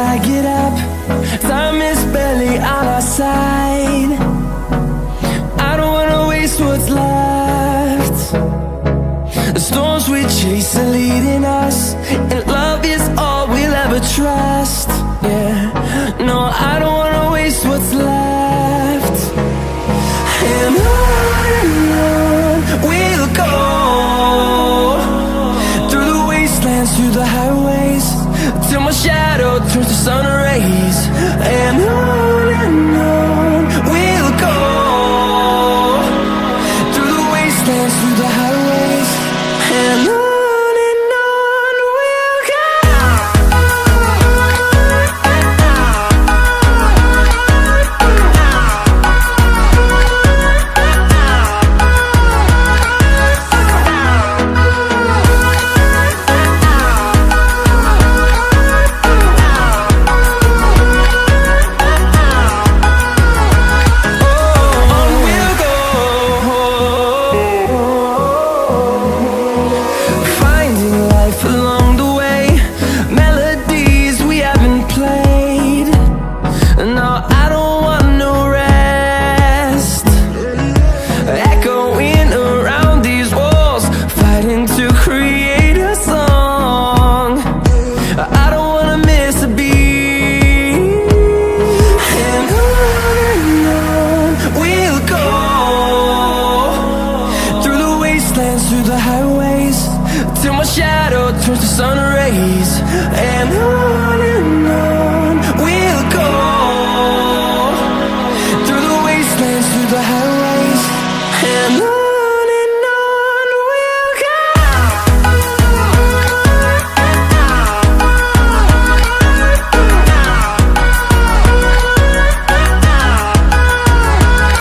I get up. Time is barely on our side. I don't wanna waste what's left. The storms we chase are leading us, and love is all we'll ever trust. Yeah, no, I don't wanna waste what's left. And on we'll go, through the wastelands, through the highways, till my shadow turns to sun